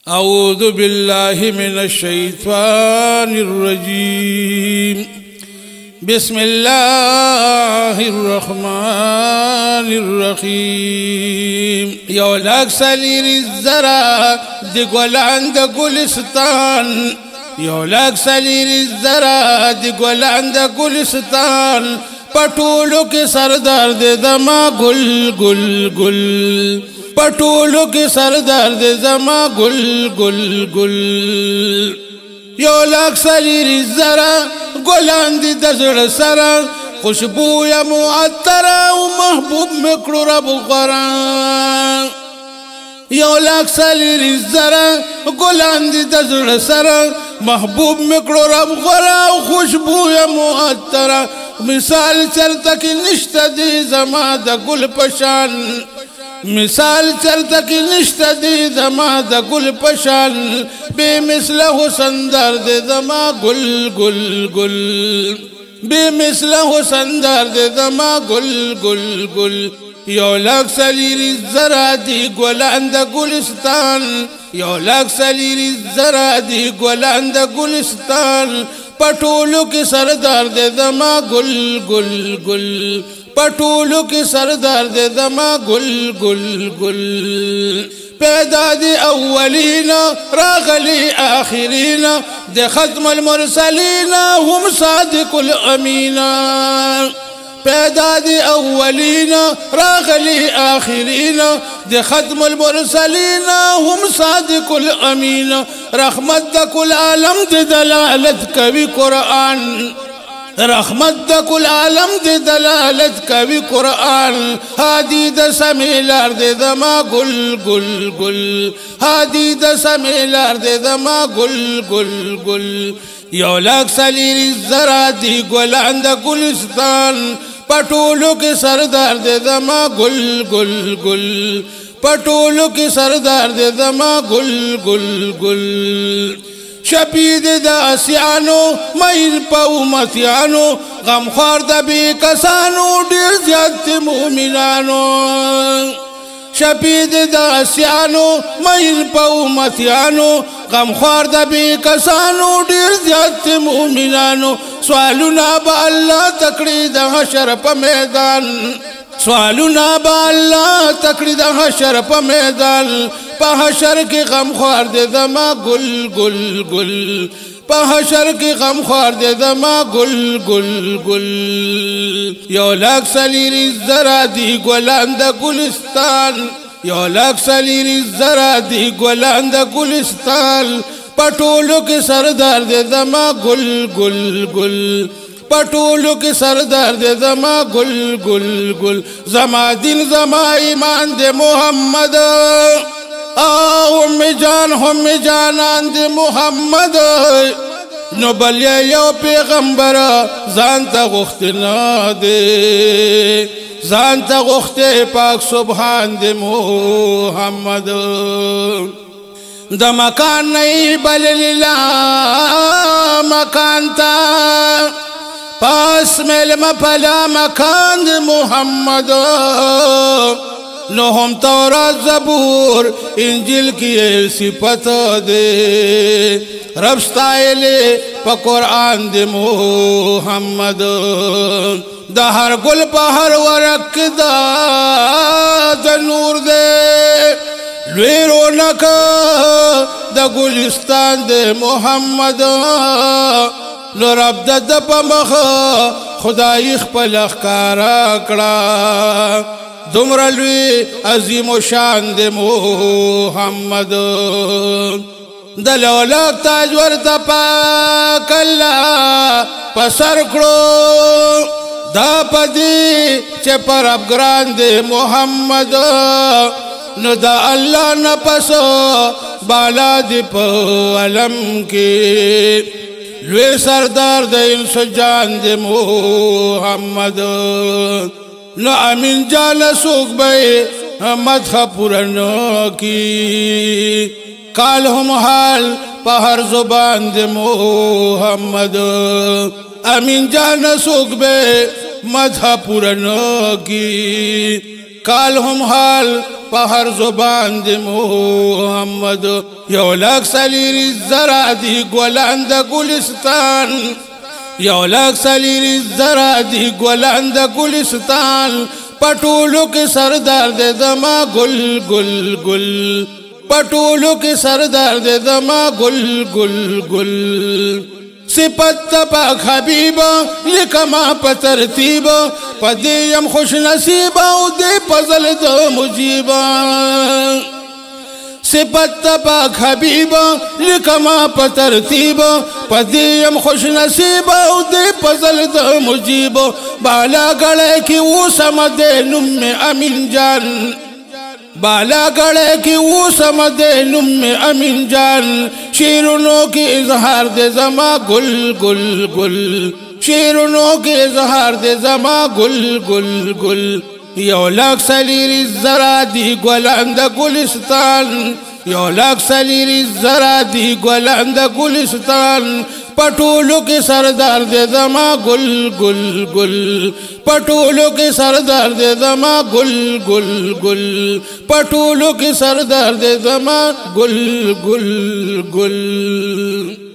أعوذ بالله من الشيطان الرجيم بسم الله الرحمن الرحيم يولك سلير الزرع دي قلان دا قلستان يولك سلير الزرع دي قلان دا قلستان پټولو کې سردار دې زما ګل ګل ګل پټولو کې سردار دې زما ګل ګل ګل یو لاک سلیر زرا ګلان دې د زړه سره خوشبو یا معطر او محبوب مکړو رب غرا یو لاک سلیر زرا ګلان دې د زړه سره محبوب مکړو رب غرا او خوشبو یا معطر مثال چرته کې نشته دی زما د ګل پشان مثال چرته کې نشته دی زما د ګل پشان بے مثل حسن در دے زما گل گل گل بے مثل حسن در دے زما گل گل گل یو لاک سلیر زرا دی ګلان د ګلستان یو لاک سلیر زرا دی ګلان د ګلستان پټولو کې سردار دے زما گل گل گل پټولو کې سردار دے زما گل گل گل پیدا دی اولین راغلی آخرین دے ختم المرسلین هم صادق الامین پیدا دی اولین راغلی آخرین دے ختم المرسلین هم صادق الامین رحمت دا کل عالم دے دلالت کوي قرآن رحمت دا کل عالم دے دلالت کوي قرآن هادی دا سمیلار دے زما گل گل گل هادی دا سمیلار دے زما گل گل گل یو لاک سلیر زرا دی ګلان د ګلستان پټولو کې سردار دے زما گل گل گل پټولو کې سردار دے زما گل گل گل شپید دا اسیانو مہر پا امتیانو غمخوار دا بی کسانو دیر زیادت مومنانو شپید دا اسیانو مہر پا امتیانو غمخوار دا بی کسانو دیر زیادت مومنانو سوالونا با اللہ تکڑی دا حشر پا میدان سوالونا با اللہ تکڑی دا حشر پا میدان پا حشر کی غمخوار دے زما گل گل گل پا حشر کی غمخوار دے زما گل گل گل یو لاک سلیر زرا دی ګلان د ګلستان یو لاک سلیر زرا دی ګلان د ګلستان پټولو کې سردار دے زما گل گل گل پټولو کې سردار دے زما گل گل گل زما دین زما ایمان دے محمد امی جان ہمی جانان دے محمد نو بلیا یو پیغمبر زانتا غختنا دے زانتا غخت پاک سبحان دے محمد دا مکان نہیں بل لیلا مکان تا پاس میلم پلا مکان دے محمد نو ہم تورات زبور انجیل کی صفت دے رب ستائلے پا قرآن دے محمد دا ہر گل پا ہر ورق دا نور دے لوی رونق دا گلستان دے محمد نو رب دا پا مخ خدای خپل اخکارا کڑا دمرا لوی عظیم و شان دے محمد دلولاک تاج ورطا پاک اللہ پسر کڑو دا پدی چے پر ابگران دے محمد نو دا اللہ نپسو بالا دی پا علم کی لوی سردار دے انسو جان دے محمد نو امین جان سوک بے مدخ پورنو کی کال ہم حال پہر زبان دے محمد امین جان سوک بے مدخ پورنو کی کال ہم حال پہر زبان دی محمد یو لک سلیری زرا دی گلان دا گلستان یو لک سلیری زرا دی گلان دا گلستان پٹولو کے سردار دے دما گل گل گل پٹولو کے سردار دے دما گل گل گل صفت پاک حبیبا لکما پترتیبا پدیم خوش نصیبا او دے پزل دا مجیبا صفت پاک حبیبا لکما پترتیبا پدیم خوش نصیبا او دے پزل دا مجیبا بالا گڑے کی وہ سمدے نم امین جان بالا گڑے کی وہ سمدے نم امین جان شیرونوں کی اظہار دے زما گل گل گل شیرونوں کی اظہار دے زما گل گل گل یو لک سلیری زرا دی گلان دا گلستان یو لک سلیری زرا دی گلان دا گلستان پٹولو کے سردار دے دما گل گل گل پٹولو کے سردار دے دما گل گل گل پٹولو کے سردار دے دما گل گل گل